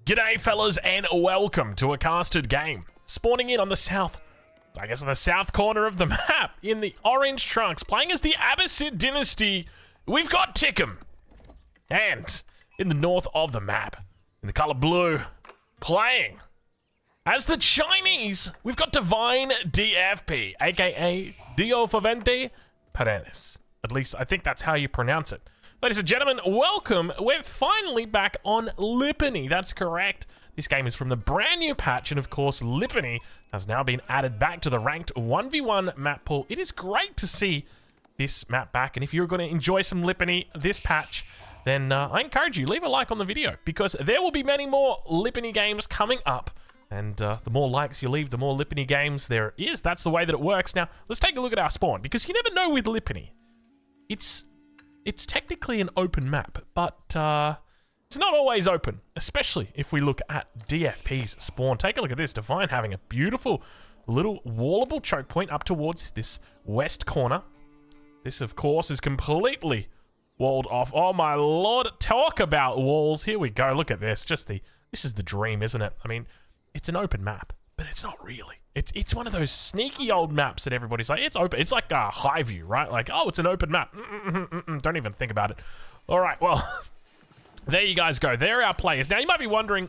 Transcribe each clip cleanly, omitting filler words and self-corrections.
G'day fellas and welcome to a casted game. Spawning in on the south, the south corner of the map in the orange trunks, playing as the Abbasid dynasty, we've got Tikkum. And in the north of the map, in the color blue, playing as the Chinese, we've got Divine DFP, aka Dio Favente Paredes. At least I think that's how you pronounce it. Ladies and gentlemen, welcome. We're finally back on Lipany. That's correct. This game is from the brand new patch, and of course, Lipany has now been added back to the ranked 1v1 map pool. It is great to see this map back, and if you're going to enjoy some Lipany this patch, then I encourage you, leave a like on the video, because there will be many more Lipany games coming up, and the more likes you leave, the more Lipany games there is. That's the way that it works. Now, let's take a look at our spawn, because you never know with Lipany. It's technically an open map, but it's not always open, especially if we look at DFP's spawn. Take a look at this. Divine having a beautiful little wallable choke point up towards this west corner. This, of course, is completely walled off. Oh, my lord. Talk about walls. Here we go. Look at this. This is the dream, isn't it? I mean, it's an open map, but it's not really. It's one of those sneaky old maps that everybody's like, it's open. It's like a high view, right? Like, oh, it's an open map. Don't even think about it. All right, well, there you guys go. There are our players. Now, you might be wondering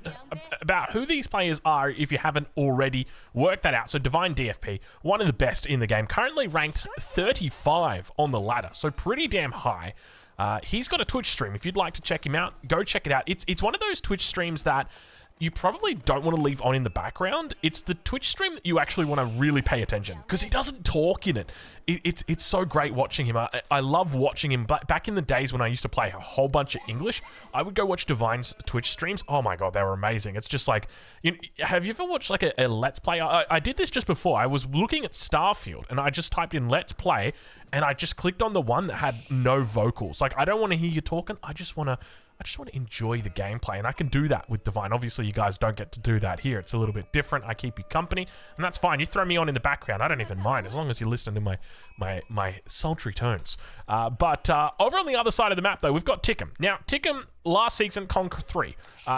about who these players are if you haven't already worked that out. So, Divine DFP, one of the best in the game, currently ranked 35 on the ladder. So, pretty damn high. He's got a Twitch stream. If you'd like to check him out, go check it out. It's one of those Twitch streams that you probably don't want to leave on in the background. It's the Twitch stream that you actually want to really pay attention, because he doesn't talk in it. It's so great watching him. I love watching him. But back in the days when I used to play a whole bunch of English, I would go watch Divine's Twitch streams. Oh my god, they were amazing. It's just like, have you ever watched like a Let's Play? I did this just before. I was looking at Starfield, and I just typed in Let's Play, and I just clicked on the one that had no vocals. Like, I don't want to hear you talking. I just want to enjoy the gameplay, and I can do that with Divine. Obviously, you guys don't get to do that here. It's a little bit different. I keep you company, and that's fine. You throw me on in the background, I don't even mind, as long as you listen to my sultry tones. But over on the other side of the map, though, we've got Tikkum. Now, Tikkum, last season, Conk 3.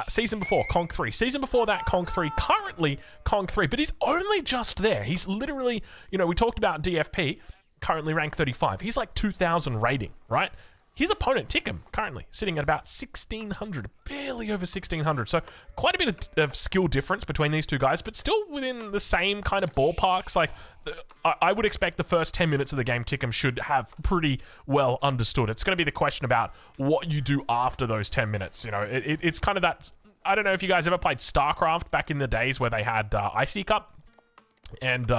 Season before, Conk 3. Season before that, Conk 3. Currently, Conk 3. But he's only just there. He's literally, we talked about DFP, currently ranked 35. He's like 2,000 rating, right? His opponent, Tikkum, currently sitting at about 1,600, barely over 1,600. So quite a bit of skill difference between these two guys, but still within the same kind of ballparks. Like, I would expect the first 10 minutes of the game, Tikkum should have pretty well understood. It's going to be the question about what you do after those 10 minutes. It's kind of that. I don't know if you guys ever played StarCraft back in the days where they had IC Cup, and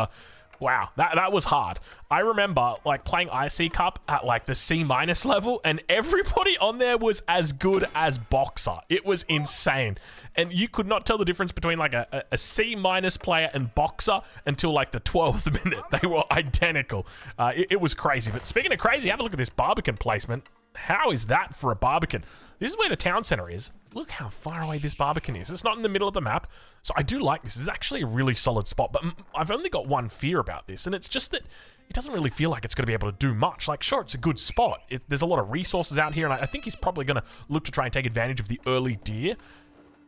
wow, that was hard. I remember like playing IC Cup at like the C- level, and everybody on there was as good as Boxer. It was insane. And you could not tell the difference between like a C- player and Boxer until like the 12th minute. They were identical. It was crazy. But speaking of crazy, have a look at this Barbican placement. How is that for a Barbican? This is where the town center is. Look how far away this Barbican is. It's not in the middle of the map. So I do like this. This is actually a really solid spot. But I've only got one fear about this. And it's just that it doesn't really feel like it's going to be able to do much. Like, sure, it's a good spot. There's a lot of resources out here. And I think he's probably going to look to try and take advantage of the early deer.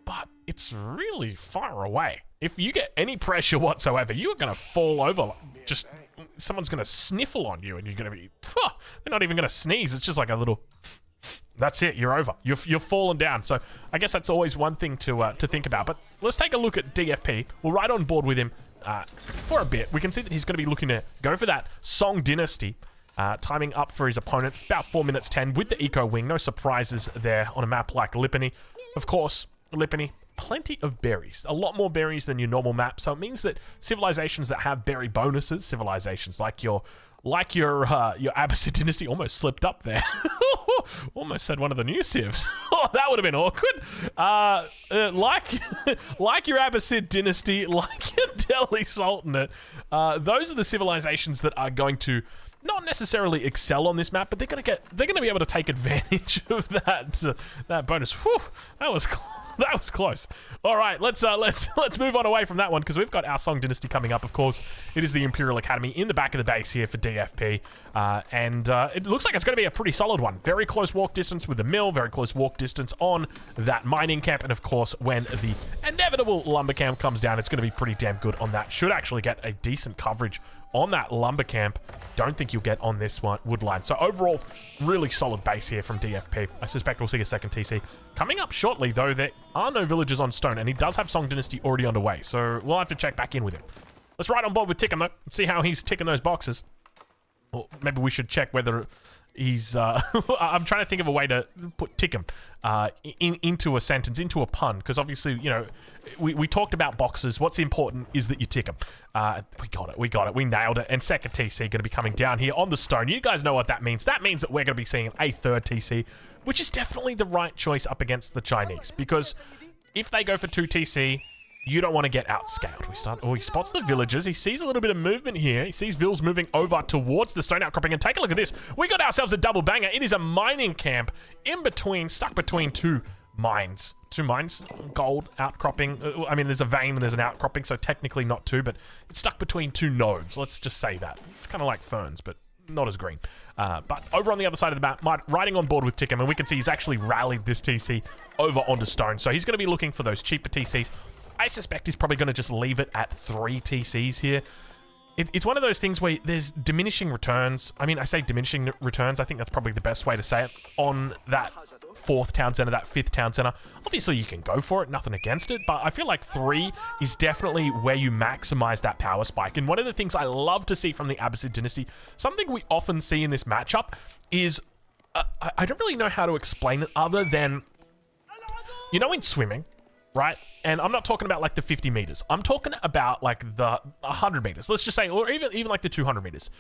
But it's really far away. If you get any pressure whatsoever, you're going to fall over. Just someone's going to sniffle on you, and you're going to be, they're not even going to sneeze. It's just like a little, that's it, you're over. You're falling down. So I guess that's always one thing to think about. But let's take a look at DFP. We're right on board with him for a bit. We can see that he's going to be looking to go for that Song Dynasty. Timing up for his opponent, about 4 minutes 10 with the Eco Wing. No surprises there on a map like Lipany. Of course, Lipany, plenty of berries. A lot more berries than your normal map. So it means that civilizations that have berry bonuses, civilizations like your Abbasid dynasty, almost slipped up there. Almost said one of the new civs. Oh, that would have been awkward. Like your Abbasid dynasty, like your Delhi Sultanate, those are the civilizations that are going to not necessarily excel on this map, but they're gonna be able to take advantage of that bonus. Whew, that was That was close. All right, let's move on away from that one because we've got our Song Dynasty coming up. Of course, it is the Imperial Academy in the back of the base here for DFP, and it looks like it's going to be a pretty solid one. Very close walk distance with the mill, very close walk distance on that mining camp, and of course, when the inevitable lumber camp comes down, it's going to be pretty damn good on that. Should actually get a decent coverage on that lumber camp. Don't think you'll get on this one wood line. So overall, really solid base here from DFP. I suspect we'll see a second TC. Coming up shortly, though, there are no villagers on stone, and he does have Song Dynasty already underway, so we'll have to check back in with him. Let's ride on board with Tickum, though, and see how he's ticking those boxes. Or maybe we should check whether he's... I'm trying to think of a way to put Tickum into a sentence, into a pun, because obviously, you know, we talked about boxes. What's important is that you tick them. We got it. We nailed it. And second TC going to be coming down here on the stone. You guys know what that means. That means that we're going to be seeing a third TC, which is definitely the right choice up against the Chinese, because if they go for 2 TC, you don't want to get outscaled. He spots the villagers. He sees a little bit of movement here. He sees Vils moving over towards the stone outcropping. And take a look at this. We got ourselves a double banger. It is a mining camp in between, stuck between 2 mines. 2 mines, gold outcropping. I mean, there's a vein and there's an outcropping, so technically not 2, but it's stuck between 2 nodes. Let's just say that. It's kind of like ferns, but not as green. But over on the other side of the map, riding on board with Tickum, and we can see he's actually rallied this TC over onto stone. So he's going to be looking for those cheaper TCs. I suspect he's probably going to just leave it at 3 TCs here. It's one of those things where there's diminishing returns. I mean, I say diminishing returns. I think that's probably the best way to say it on that 4th town center, that 5th town center. Obviously, you can go for it. Nothing against it. But I feel like 3 is definitely where you maximize that power spike. And one of the things I love to see from the Abbasid dynasty, something we often see in this matchup is... I don't really know how to explain it other than... You know, in swimming... right? And I'm not talking about like the 50 meters. I'm talking about like the 100 meters. Let's just say, or even like the 200 meters.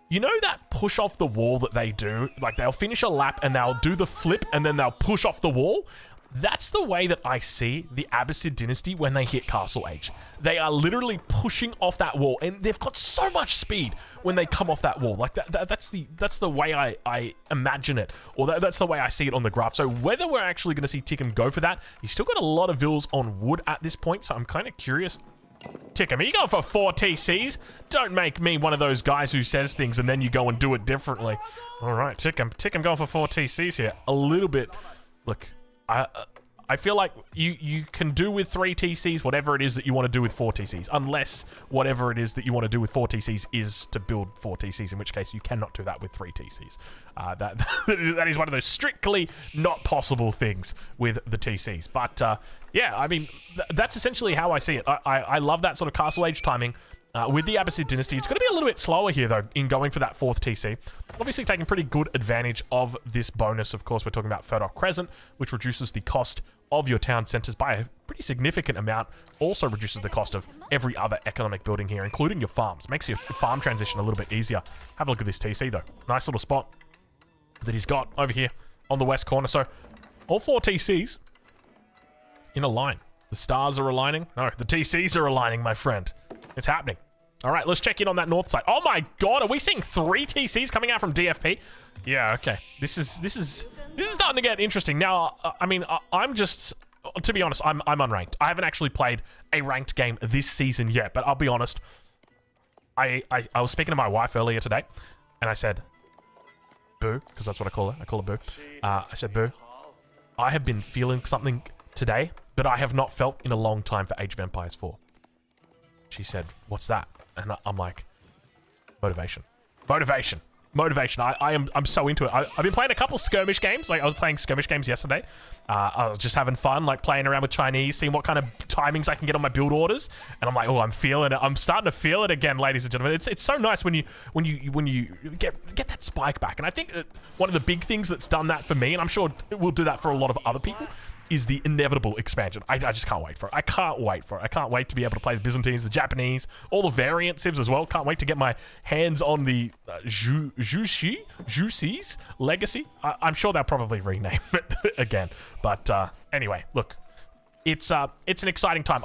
You know that push off the wall that they do? Like they'll finish a lap and they'll do the flip and then they'll push off the wall. That's the way that I see the Abbasid dynasty when they hit Castle Age. They are literally pushing off that wall, and they've got so much speed when they come off that wall. Like that's the way I imagine it, or that's the way I see it on the graph. So whether we're actually going to see Tickum go for that, he's still got a lot of vills on wood at this point, so I'm kind of curious. Tickum, are you going for 4 TCs? Don't make me one of those guys who says things and then you go and do it differently. All right, Tickum going for 4 TCs here. A little bit. Look. I feel like you can do with 3 TCs whatever it is that you want to do with 4 TCs, unless whatever it is that you want to do with 4 TCs is to build 4 TCs, in which case you cannot do that with 3 TCs. That is one of those strictly not possible things with the TCs. But yeah, I mean, that's essentially how I see it. I love that sort of Castle Age timing. With the Abbasid dynasty, it's going to be a little bit slower here, though, in going for that 4th TC. Obviously, taking pretty good advantage of this bonus. Of course, we're talking about Fertile Crescent, which reduces the cost of your town centers by a pretty significant amount. Also reduces the cost of every other economic building here, including your farms. Makes your farm transition a little bit easier. Have a look at this TC, though. Nice little spot that he's got over here on the west corner. So, all 4 TCs in a line. The stars are aligning. No, the TCs are aligning, my friend. It's happening. All right, let's check in on that north side. Oh my god, are we seeing 3 TCs coming out from DFP? Yeah, okay. This is starting to get interesting. Now, I mean, I'm just, to be honest, I'm unranked. I haven't actually played a ranked game this season yet, but I'll be honest. I was speaking to my wife earlier today, and I said, Boo, because that's what I call her. I call her Boo. I said, Boo, I have been feeling something today that I have not felt in a long time for Age of Empires 4. She said, what's that? And I'm like, motivation. Motivation. Motivation. I'm so into it. I've been playing a couple skirmish games. Like, I was playing skirmish games yesterday. I was just having fun, like, playing around with Chinese, seeing what kind of timings I can get on my build orders. And I'm like, oh, I'm feeling it. I'm starting to feel it again, ladies and gentlemen. It's so nice when you get that spike back. And I think that one of the big things that's done that for me, and I'm sure it will do that for a lot of other people, is the inevitable expansion. I just can't wait for it. I can't wait for it. I can't wait to be able to play the Byzantines, the Japanese, all the variant civs as well. Can't wait to get my hands on the Juicy's Legacy. I'm sure they'll probably rename it again. But anyway, look, it's an exciting time.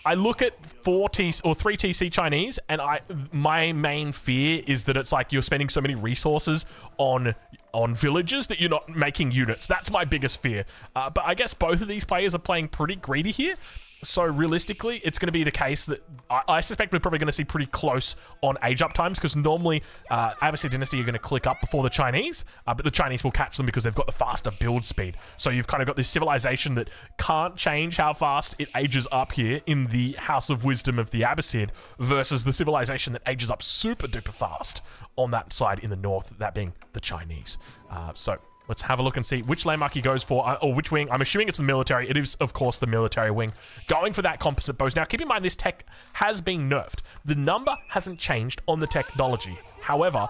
I look at 4 TC or 3 TC Chinese, and my main fear is that it's like you're spending so many resources on villages that you're not making units. That's my biggest fear. But I guess both of these players are playing pretty greedy here. So realistically, it's going to be the case that I suspect we're probably going to see pretty close on age up times, because normally Abbasid Dynasty are going to click up before the Chinese, but the Chinese will catch them because they've got the faster build speed. So you've kind of got this civilization that can't change how fast it ages up here in the House of Wisdom of the Abbasid versus the civilization that ages up super duper fast on that side in the north, that being the Chinese. So let's have a look and see which landmark he goes for, or which wing. I'm assuming it's the military. It is, of course, the military wing. Going for that composite bows. Now, keep in mind, this tech has been nerfed. The number hasn't changed on the technology. However,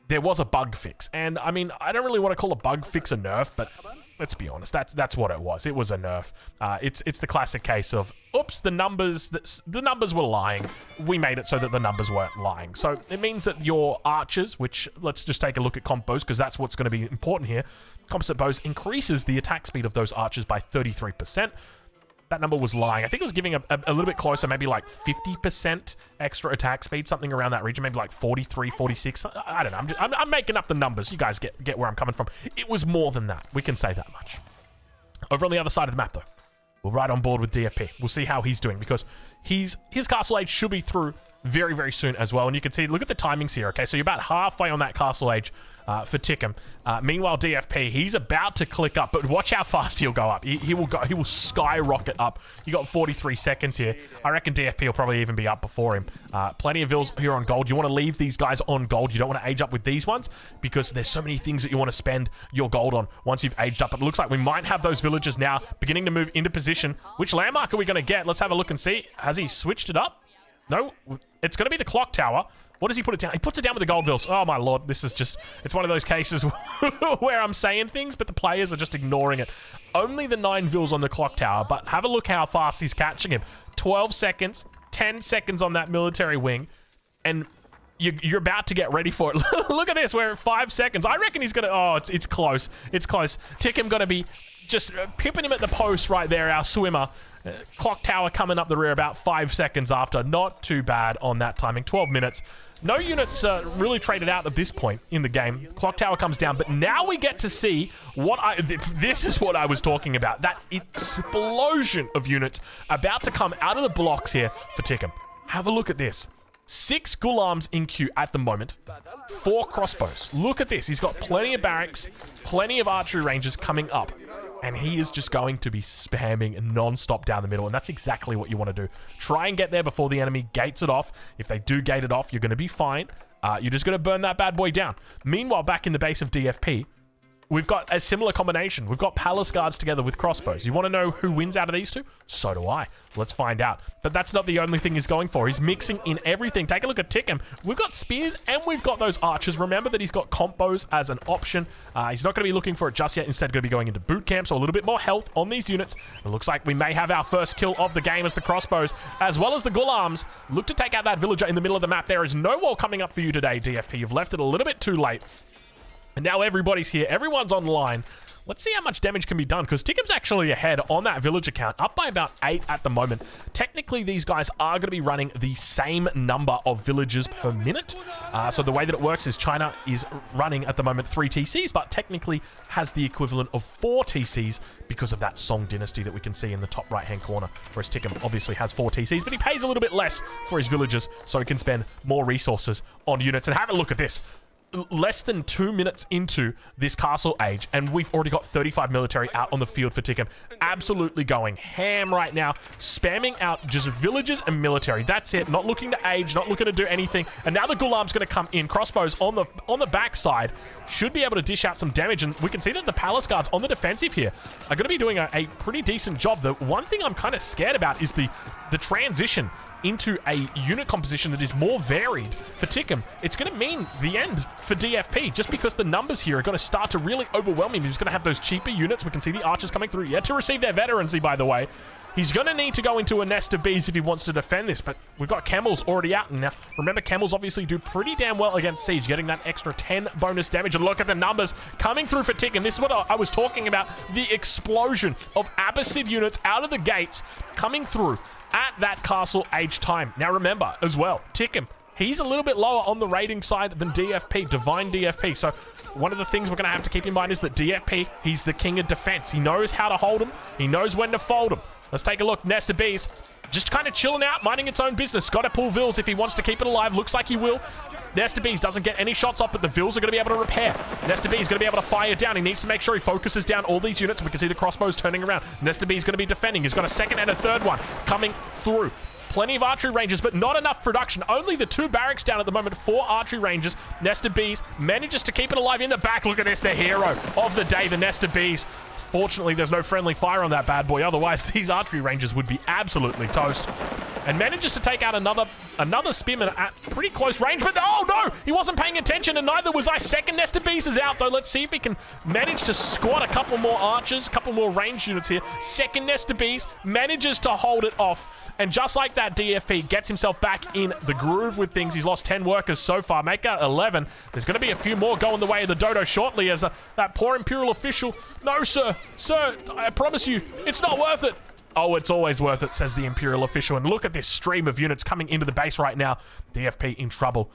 there was a bug fix. And, I mean, I don't really want to call a bug fix a nerf, but let's be honest, that's what it was. It was a nerf. It's the classic case of, oops, the numbers were lying. We made it so that the numbers weren't lying. So it means that your archers, which let's just take a look at comp bows, because that's what's going to be important here. Composite bows increases the attack speed of those archers by 33%. That number was lying. I think it was giving a little bit closer, maybe like 50% extra attack speed, something around that region, maybe like 43, 46. I don't know. I'm making up the numbers. You guys get where I'm coming from. It was more than that. We can say that much. Over on the other side of the map, though, we're right on board with DFP. We'll see how he's doing, because his castle age should be through very, very soon as well. And you can see, look at the timings here, okay? So you're about halfway on that castle age for Tickham. Meanwhile, DFP, he's about to click up, but watch how fast he'll go up. He will skyrocket up. You got 43 seconds here. I reckon DFP will probably even be up before him. Plenty of vills here on gold. You want to leave these guys on gold. You don't want to age up with these ones, because there's so many things that you want to spend your gold on once you've aged up. But it looks like we might have those villagers now beginning to move into position. Which landmark are we going to get? Let's have a look and see. Has he switched it up? No, it's going to be the clock tower. What does he put it down? He puts it down with the gold vills. Oh, my lord. This is just... It's one of those cases where I'm saying things, but the players are just ignoring it. Only the 9 vills on the clock tower, but have a look how fast he's catching him. 12 seconds, 10 seconds on that military wing, and you're about to get ready for it. Look at this. We're at 5 seconds. I reckon he's going to... Oh, it's close. It's close. Tickham going to be just pipping him at the post right there, our swimmer. Clock tower coming up the rear about 5 seconds after. Not too bad on that timing. 12 minutes. No units really traded out at this point in the game. Clock tower comes down, but now we get to see what this is what I was talking about. That explosion of units about to come out of the blocks here for Tickham. Have a look at this. 6 Ghulams in queue at the moment. 4 crossbows. Look at this. He's got plenty of barracks, plenty of archery ranges coming up. And he is just going to be spamming non-stop down the middle. And that's exactly what you want to do. Try and get there before the enemy gates it off. If they do gate it off, you're going to be fine. You're just going to burn that bad boy down. Meanwhile, back in the base of DFP, we've got a similar combination. We've got palace guards together with crossbows. You want to know who wins out of these two? So do I. Let's find out. But that's not the only thing he's going for. He's mixing in everything. Take a look at Tickham. We've got spears and we've got those archers. Remember that he's got comp bows as an option. He's not going to be looking for it just yet. Instead, going to be going into boot camp, so a little bit more health on these units. It looks like we may have our first kill of the game as the crossbows, as well as the Ghulams, look to take out that villager in the middle of the map. There is no wall coming up for you today, DFP. You've left it a little bit too late. And now everybody's here. Everyone's online. Let's see how much damage can be done, because Tickham's actually ahead on that villager count, up by about 8 at the moment. Technically, these guys are going to be running the same number of villagers per minute. So the way that it works is China is running at the moment 3 TCs, but technically has the equivalent of 4 TCs because of that Song dynasty that we can see in the top right-hand corner, whereas Tickham obviously has 4 TCs, but he pays a little bit less for his villagers, so he can spend more resources on units. And have a look at this. Less than 2 minutes into this castle age, and we've already got 35 military out on the field for Tickham. Absolutely going ham right now, spamming out just villagers and military. That's it. Not looking to age, not looking to do anything. And now the Ghulam's going to come in. Crossbows on the backside should be able to dish out some damage, and we can see that the palace guards on the defensive here are going to be doing a pretty decent job. The one thing I'm kind of scared about is the transition into a unit composition that is more varied for Tickham. It's going to mean the end for DFP, just because the numbers here are going to start to really overwhelm him. He's going to have those cheaper units. We can see the archers coming through yet to receive their veterancy, by the way. He's going to need to go into a nest of bees if he wants to defend this, but we've got camels already out. And now, remember, camels obviously do pretty damn well against siege, getting that extra 10 bonus damage. And look at the numbers coming through for Tickham. This is what I was talking about, the explosion of Abbasid units out of the gates coming through. at that castle age time. Now remember as well, Tikkum, he's a little bit lower on the rating side than DFP, Divine DFP. So one of the things we're going to have to keep in mind is that DFP, he's the king of defense. He knows how to hold him. He knows when to fold him. Let's take a look. Nest of Bees, just kind of chilling out, minding its own business. Got to pull Vils if he wants to keep it alive. Looks like he will. Nest of Bees doesn't get any shots off, but the Vils are going to be able to repair. Nest of Bees is going to be able to fire down. He needs to make sure he focuses down all these units. We can see the crossbows turning around. Nest of Bees is going to be defending. He's got a second and a third one coming through. Plenty of archery ranges, but not enough production. Only the 2 barracks down at the moment, 4 archery ranges. Nest of Bees manages to keep it alive in the back. Look at this, the hero of the day, the Nest of Bees. Fortunately, there's no friendly fire on that bad boy. Otherwise, these archery ranges would be absolutely toast. And manages to take out another spearman at pretty close range. But oh no, he wasn't paying attention, and neither was I. Second Nest of Bees is out, though. Let's see if he can manage to squat a couple more archers, a couple more range units here. Second Nest of Bees manages to hold it off. And just like that, DFP gets himself back in the groove with things. He's lost 10 workers so far. Make that 11. There's going to be a few more going the way of the dodo shortly as that poor Imperial official. No, sir. Sir, I promise you, it's not worth it. Oh, it's always worth it, says the Imperial official. And look at this stream of units coming into the base right now. DFP in trouble.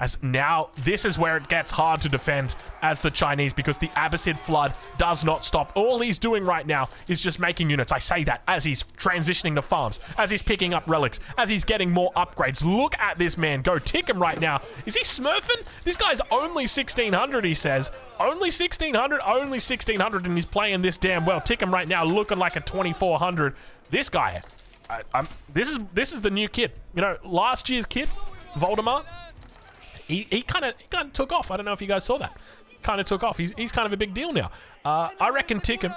As now, this is where it gets hard to defend as the Chinese, because the Abbasid flood does not stop. All he's doing right now is just making units. I say that as he's transitioning to farms, as he's picking up relics, as he's getting more upgrades. Look at this man go. Tikkum right now. Is he smurfing? This guy's only 1,600, he says. Only 1,600, only 1,600, and he's playing this damn well. Tikkum right now looking like a 2,400. This guy, this is the new kid. You know, last year's kid, Voldemar. He kind of took off. I don't know if you guys saw that. Kind of took off. He's kind of a big deal now. I reckon Tikkum,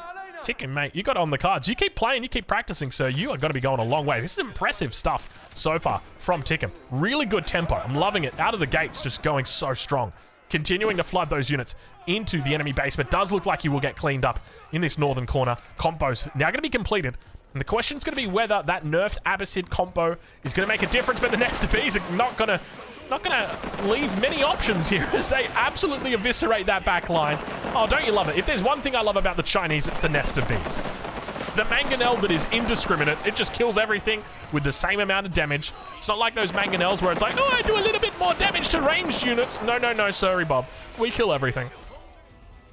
mate, you got it on the cards. You keep playing, you keep practicing, so you are going to be going a long way. This is impressive stuff so far from Tikkum. Really good tempo. I'm loving it. Out of the gates, just going so strong. Continuing to flood those units into the enemy base, but does look like he will get cleaned up in this northern corner. Combo's now going to be completed. And the question's going to be whether that nerfed Abbasid combo is going to make a difference, but the Nest of Bees are not going to leave many options here as they absolutely eviscerate that back line. Oh, don't you love it? If there's one thing I love about the Chinese, it's the Nest of Bees. The mangonel that is indiscriminate. It just kills everything with the same amount of damage. It's not like those mangonels where it's like, oh, I do a little bit more damage to ranged units. No, no, no, sorry, Bob. We kill everything.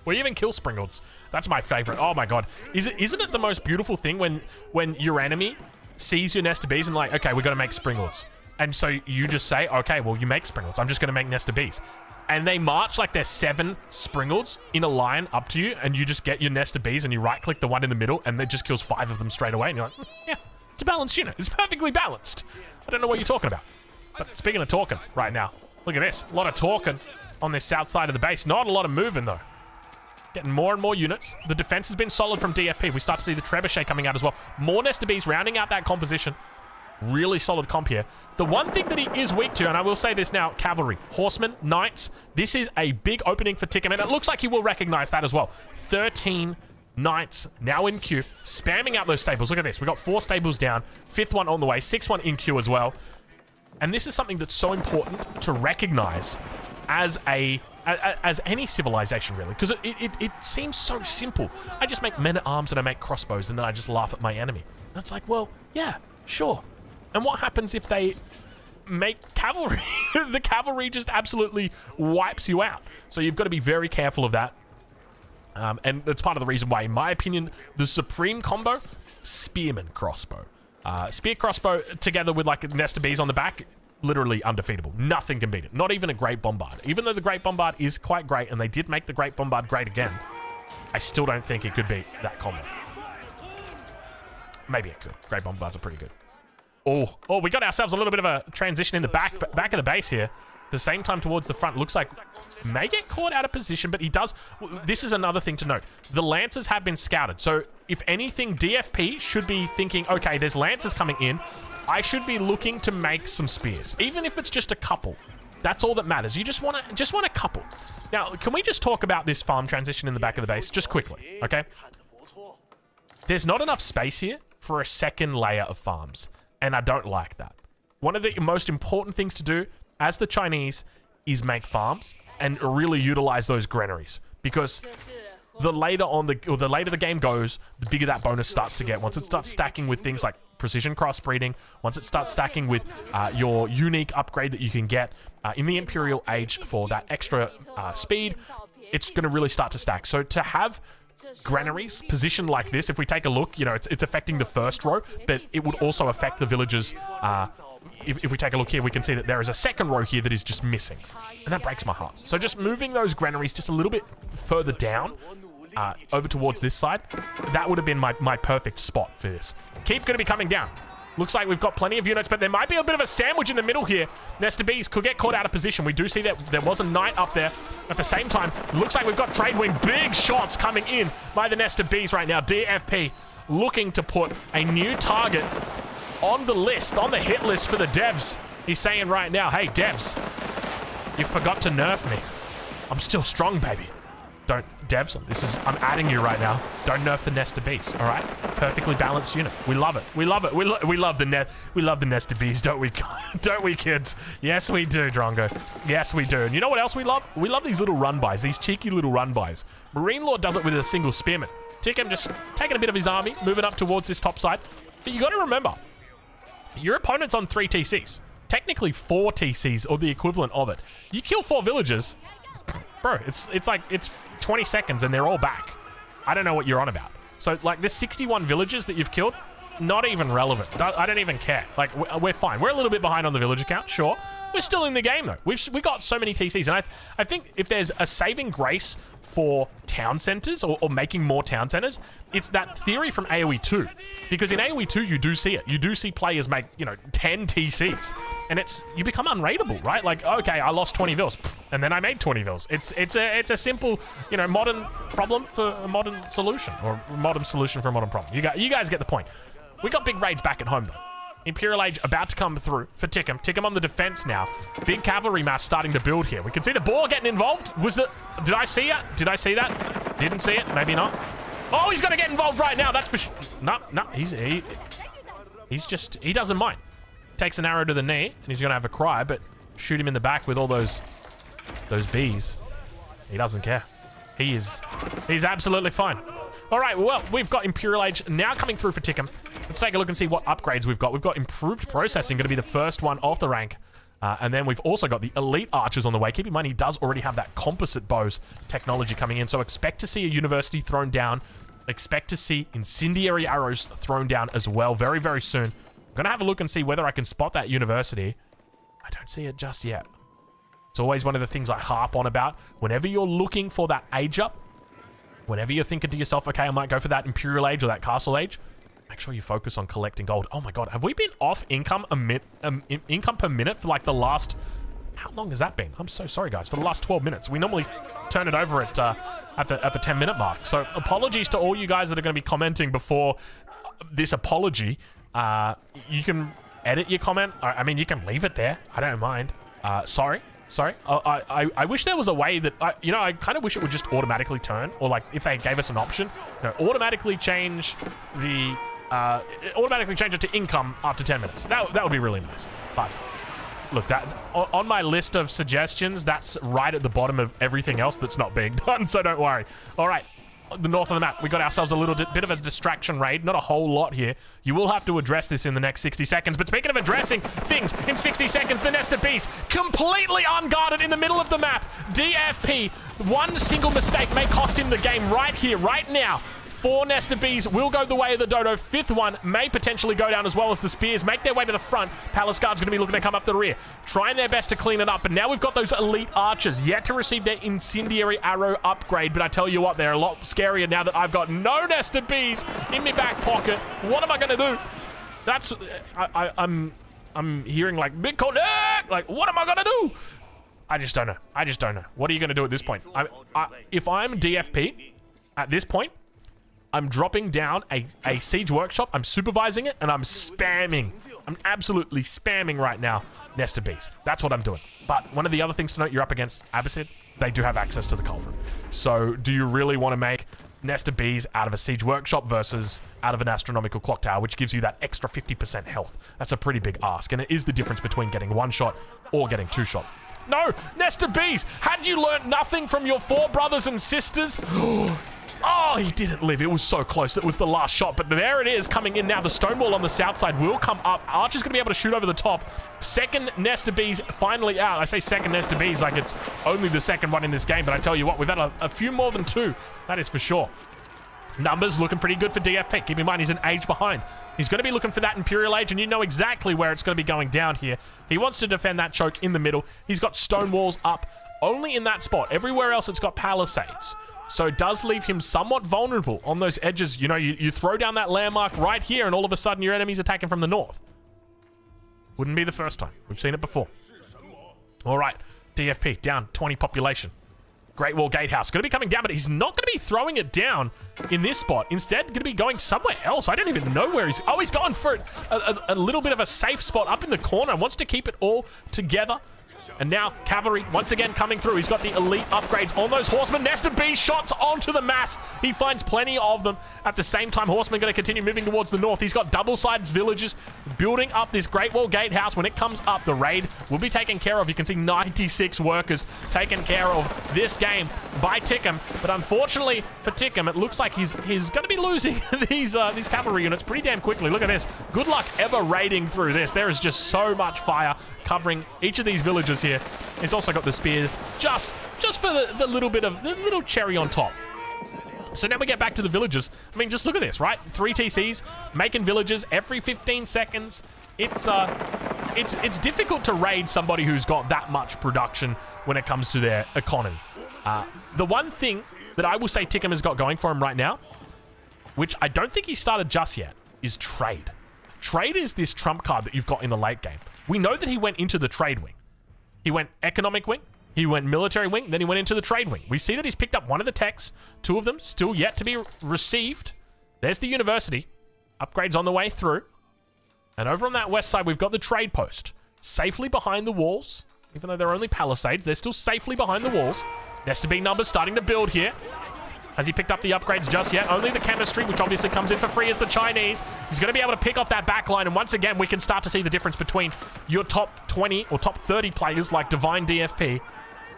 We even kill Springles. That's my favorite. Oh my god. Isn't it the most beautiful thing when your enemy sees your Nest of Bees and like, okay, we're gonna make Springles. And so you just say, okay, well, you make Springles. I'm just gonna make Nest of Bees. And they march like there's 7 Springles in a line up to you, and you just get your Nest of Bees and you right click the one in the middle and it just kills 5 of them straight away. And you're like, yeah, it's a balanced unit. It's perfectly balanced. I don't know what you're talking about. But speaking of talking right now, look at this. A lot of talking on this south side of the base. Not a lot of moving though. Getting more and more units. The defense has been solid from DFP. We start to see the Trebuchet coming out as well. More Nest of Bees rounding out that composition. Really solid comp here. The one thing that he is weak to, and I will say this now, cavalry, horsemen, knights. This is a big opening for Tikkum, and it looks like he will recognize that as well. 13 knights now in queue, spamming out those stables. Look at this. We got 4 stables down, 5th one on the way, 6th one in queue as well. And this is something that's so important to recognize as any civilization, really, because it seems so simple. I just make men-at-arms and I make crossbows, and then I just laugh at my enemy. And it's like, well, yeah, sure. And what happens if they make cavalry? The cavalry just absolutely wipes you out. So you've got to be very careful of that. And that's part of the reason why, in my opinion, the supreme combo, spearman crossbow. Spear crossbow together with like a Nest of Bees on the back, literally undefeatable. Nothing can beat it. Not even a Great Bombard. Even though the Great Bombard is quite great, and they did make the Great Bombard great again, I still don't think it could beat that combo. Maybe it could. Great Bombards are pretty good. Oh, we got ourselves a little bit of a transition in the back of the base here. At the same time towards the front. Looks like may get caught out of position, but he does. This is another thing to note. The Lancers have been scouted. So if anything, DFP should be thinking, okay, there's Lancers coming in. I should be looking to make some spears. Even if it's just a couple. That's all that matters. You just want a couple. Now, can we just talk about this farm transition in the back of the base just quickly, okay? There's not enough space here for a second layer of farms. And I don't like that. One of the most important things to do as the Chinese is make farms and really utilize those granaries. Because the later the game goes, the bigger that bonus starts to get. Once it starts stacking with things like precision crossbreeding, once it starts stacking with your unique upgrade that you can get in the Imperial Age for that extra speed, it's going to really start to stack. So to have granaries positioned like this, if we take a look, you know, it's affecting the first row, but it would also affect the villagers. If we take a look here, we can see that there is a second row here that is just missing, and that breaks my heart. So just moving those granaries just a little bit further down, over towards this side, that would have been my perfect spot for this. Keep going to be coming down. Looks like we've got plenty of units, but there might be a bit of a sandwich in the middle here. Nesta Bees could get caught out of position. We do see that there was a knight up there. At the same time, looks like we've got Trade Wind. Big shots coming in by the Nesta Bees right now. DFP looking to put a new target on the list, on the hit list for the devs. He's saying right now, hey, devs, you forgot to nerf me. I'm still strong, baby. Don't, devs, I'm adding you right now. Don't nerf the Nesta Bees, all right? Perfectly balanced unit. We love it. We love it. We love the Nesta Bees, don't we? Don't we, kids? Yes, we do, Drongo. Yes, we do. And you know what else we love? We love these little run-bys, these cheeky little run-bys. Marine Lord does it with a single spearman. Tickham just taking a bit of his army, moving up towards this top side. But you got to remember, your opponent's on 3 TCs. Technically 4 TCs, or the equivalent of it. You kill 4 villagers, bro, it's like, it's 20 seconds and they're all back. I don't know what you're on about. So, like, this 61 villagers that you've killed, not even relevant. I don't even care. Like, we're fine. We're a little bit behind on the village count, sure. We're still in the game, though. We got so many TCs. And I think if there's a saving grace for town centers or making more town centers, it's that theory from AoE 2. Because in AoE 2, you do see it. You do see players make, you know, 10 TCs. And you become unrateable, right? Like, okay, I lost 20 vils, and then I made 20 vils. It's a simple, you know, modern problem for a modern solution, or modern solution for a modern problem. You guys get the point. We got big raids back at home, though. Imperial Age about to come through for Tickham. Tickham on the defense now. Big cavalry mass starting to build here. We can see the boar getting involved. Did I see it? Did I see that? Didn't see it. Maybe not. Oh, he's going to get involved right now. That's for sure. No, he doesn't mind. Takes an arrow to the knee, and he's going to have a cry, but shoot him in the back with all those bees. He doesn't care. He's absolutely fine. All right, well, we've got Imperial Age now coming through for Tickham. Let's take a look and see what upgrades we've got. We've got improved processing, going to be the first one off the rank. And then we've also got the elite archers on the way. Keep in mind, he does already have that composite bows technology coming in. So expect to see a university thrown down. Expect to see incendiary arrows thrown down as well very, very soon. I'm going to have a look and see whether I can spot that university. I don't see it just yet. It's always one of the things I harp on about. Whenever you're looking for that age up, whenever you're thinking to yourself, okay, I might go for that Imperial Age or that Castle Age, make sure you focus on collecting gold. Oh my God, have we been off income income per minute for like the last, how long has that been? I'm so sorry, guys, for the last 12 minutes. We normally turn it over at the 10-minute mark. So apologies to all you guys that are going to be commenting before this apology. You can edit your comment. I mean, you can leave it there. I don't mind. Sorry. I wish there was a way that, you know, I kind of wish it would just automatically turn, or like if they gave us an option, you know, automatically change it to income after 10 minutes. That would be really nice. But look, that on my list of suggestions, that's right at the bottom of everything else that's not being done, so don't worry. All right. The north of the map, we got ourselves a little bit of a distraction raid. Not a whole lot here. You will have to address this in the next 60 seconds. But speaking of addressing things in 60 seconds, the Nesta Bees completely unguarded in the middle of the map. DFP, one single mistake may cost him the game right here, right now. 4 Nesta Bees will go the way of the dodo. 5th one may potentially go down, as well as the spears make their way to the front. Palace Guard's going to be looking to come up the rear, trying their best to clean it up. But now we've got those elite archers yet to receive their incendiary arrow upgrade. But I tell you what, they're a lot scarier now that I've got no Nesta Bees in my back pocket. What am I going to do? That's I'm hearing like Bitcoin. Like, what am I going to do? I just don't know. What are you going to do at this point? If I'm DFP at this point, I'm dropping down a siege workshop. I'm supervising it, and I'm spamming. I'm absolutely spamming right now Nesta Bees. That's what I'm doing. But one of the other things to note, you're up against Abbasid. They do have access to the Culverin. So do you really want to make Nesta Bees out of a siege workshop versus out of an astronomical clock tower, which gives you that extra 50% health? That's a pretty big ask, and it is the difference between getting 1 shot or getting 2 shot. No, nest of bees. Had you learnt nothing from your 4 brothers and sisters? Oh, he didn't live. It was so close. It was the last shot. But there it is coming in now. The stone wall on the south side will come up. Archer's going to be able to shoot over the top. Second nest of bees finally out. I say second nest of bees like it's only the second one in this game. But I tell you what, we've had a few more than 2. That is for sure. Numbers looking pretty good for DFP. Keep in mind, he's an age behind. He's going to be looking for that Imperial Age, and you know exactly where it's going to be going down here. He wants to defend that choke in the middle. He's got stone walls up only in that spot. Everywhere else, it's got palisades. So it does leave him somewhat vulnerable on those edges. You know, you throw down that landmark right here, and all of a sudden your enemy's attacking from the north. Wouldn't be the first time. We've seen it before. All right, DFP down 20 population. Great Wall Gatehouse going to be coming down, but he's not going to be throwing it down in this spot. Instead, going to be going somewhere else. I don't even know where he's... Oh, he's gone for a little bit of a safe spot up in the corner. Wants to keep it all together. And now cavalry once again coming through. He's got the elite upgrades on those horsemen. Nest of bees shots onto the mass. He finds plenty of them. At the same time, horsemen going to continue moving towards the north. He's got double-sided villages building up this Great Wall Gatehouse. When it comes up, the raid will be taken care of. You can see 96 workers taken care of this game by Tickham. But unfortunately for Tickham, it looks like he's going to be losing these cavalry units pretty damn quickly. Look at this. Good luck ever raiding through this. There is just so much fire covering each of these villages here. He's also got the spear just for the little cherry on top. So now we get back to the villages. I mean, just look at this, right? 3 TCs making villages every 15 seconds. It's difficult to raid somebody who's got that much production when it comes to their economy. The one thing that I will say Tickham has got going for him right now, which I don't think he started just yet, is trade. Trade is this trump card that you've got in the late game. We know that he went into the trade wing. He went economic wing, he went military wing, then he went into the trade wing. We see that he's picked up one of the techs, 2 of them still yet to be received. There's the university. Upgrades on the way through. And over on that west side, we've got the trade post. Safely behind the walls. Even though they're only palisades, they're still safely behind the walls. Nest of bee numbers starting to build here. Has he picked up the upgrades just yet? Only the chemistry, which obviously comes in for free, is the Chinese. He's going to be able to pick off that back line, and once again, we can start to see the difference between your top 20 or top 30 players like Divine DFP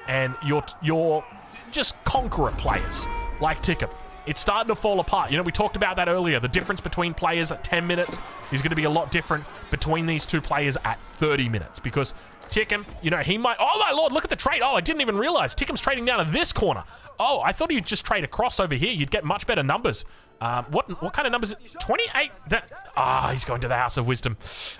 and your just conqueror players like Tickham. It's starting to fall apart. You know, we talked about that earlier. The difference between players at 10 minutes is going to be a lot different between these 2 players at 30 minutes because Tickham, you know, he might... Oh, my lord, look at the trade. Oh, I didn't even realize. Tickham's trading down to this corner. Oh, I thought he'd just trade across over here. You'd get much better numbers. What kind of numbers? 28? He's going to the House of Wisdom.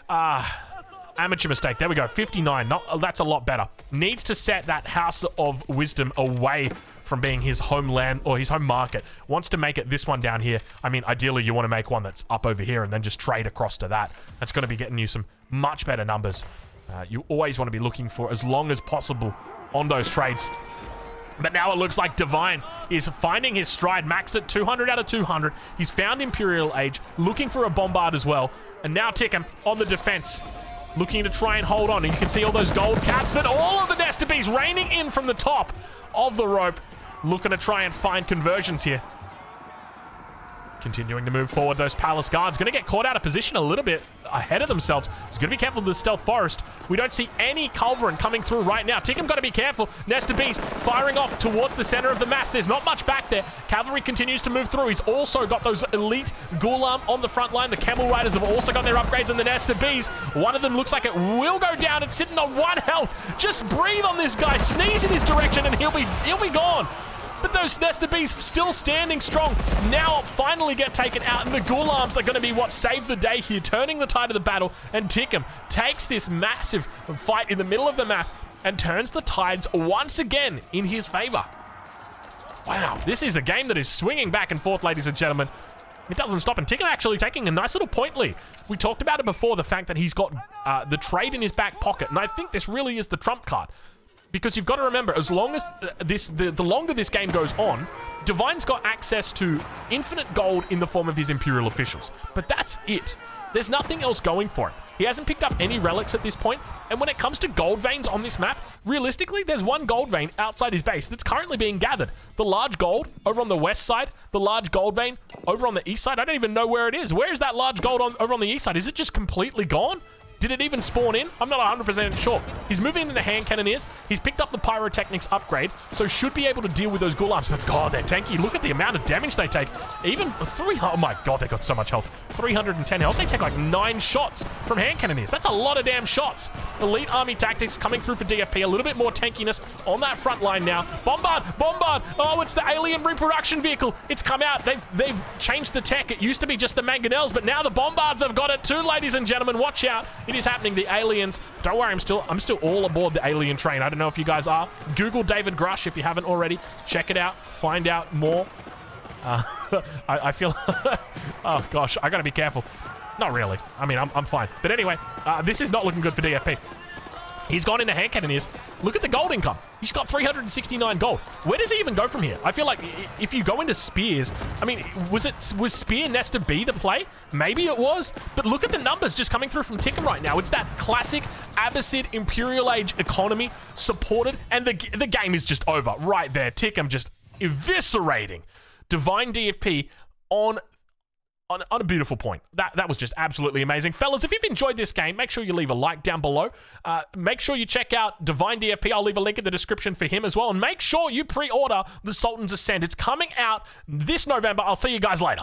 Amateur mistake. There we go. 59. That's a lot better. Needs to set that House of Wisdom away from being his homeland or his home market. Wants to make it this one down here. I mean, ideally, you want to make one that's up over here and then just trade across to that. That's going to be getting you some much better numbers. You always want to be looking for as long as possible on those trades. But now it looks like Divine is finding his stride, maxed at 200 out of 200. He's found Imperial Age, looking for a bombard as well. And now Tickham on the defense, looking to try and hold on. And you can see all those gold caps, but all of the nest of bees raining in from the top of the rope, looking to try and find conversions here. Continuing to move forward, those palace guards going to get caught out of position a little bit ahead of themselves. He's going to be careful with the stealth forest. We don't see any culverin coming through right now. Tickham got to be careful. Nest of bees firing off towards the center of the mass. There's not much back there. Cavalry continues to move through. He's also got those elite Ghulam on the front line. The camel riders have also got their upgrades in the nest of bees. One of them looks like it will go down. It's sitting on 1 health. Just breathe on this guy. Sneeze in his direction and he'll be gone. But those nest of bees still standing strong. Now finally get taken out, and the Ghulams are going to be what save the day here, turning the tide of the battle. And Tickham takes this massive fight in the middle of the map and turns the tides once again in his favor. Wow, this is a game that is swinging back and forth, ladies and gentlemen. It doesn't stop, and Tickham actually taking a nice little point lead. We talked about it before, the fact that he's got the trade in his back pocket, and I think this really is the trump card. Because you've got to remember, as long as the longer this game goes on, Divine's got access to infinite gold in the form of his Imperial officials. But that's it. There's nothing else going for him. He hasn't picked up any relics at this point, and when it comes to gold veins on this map, realistically, there's 1 gold vein outside his base that's currently being gathered. The large gold over on the west side, the large gold vein over on the east side. I don't even know where it is. Where is that large gold over on the east side? Is it just completely gone? Did it even spawn in? I'm not 100% sure. He's moving into hand cannoneers. He's picked up the pyrotechnics upgrade, so should be able to deal with those gulags. But God, they're tanky. Look at the amount of damage they take. Even 300, oh my God, they got so much health. 310 health. They take like 9 shots from hand cannoneers. That's a lot of damn shots. Elite army tactics coming through for DFP. A little bit more tankiness on that front line now. Bombard, bombard. Oh, it's the alien reproduction vehicle. It's come out. They've changed the tech. It used to be just the mangonels, but now the bombards have got it too, ladies and gentlemen. Watch out. It is happening. The aliens. Don't worry, I'm still all aboard the alien train. I don't know if you guys are. Google David Grush if you haven't already. Check it out. Find out more. I feel... oh, gosh. I gotta be careful. Not really. I mean, I'm fine. But anyway, this is not looking good for DFP. He's gone into hand cannoneers. Look at the gold income. He's got 369 gold. Where does he even go from here? I feel like if you go into spears, I mean, was spear Nesta B the play? Maybe it was, but look at the numbers just coming through from Tikkum right now. It's that classic Abbasid Imperial Age economy supported, and the game is just over right there. Tikkum just eviscerating Divine DFP on a beautiful point. That was just absolutely amazing. Fellas, if you've enjoyed this game, make sure you leave a like down below. Make sure you check out Divine DFP. I'll leave a link in the description for him as well. And make sure you pre-order the Sultan's Ascent. It's coming out this November. I'll see you guys later.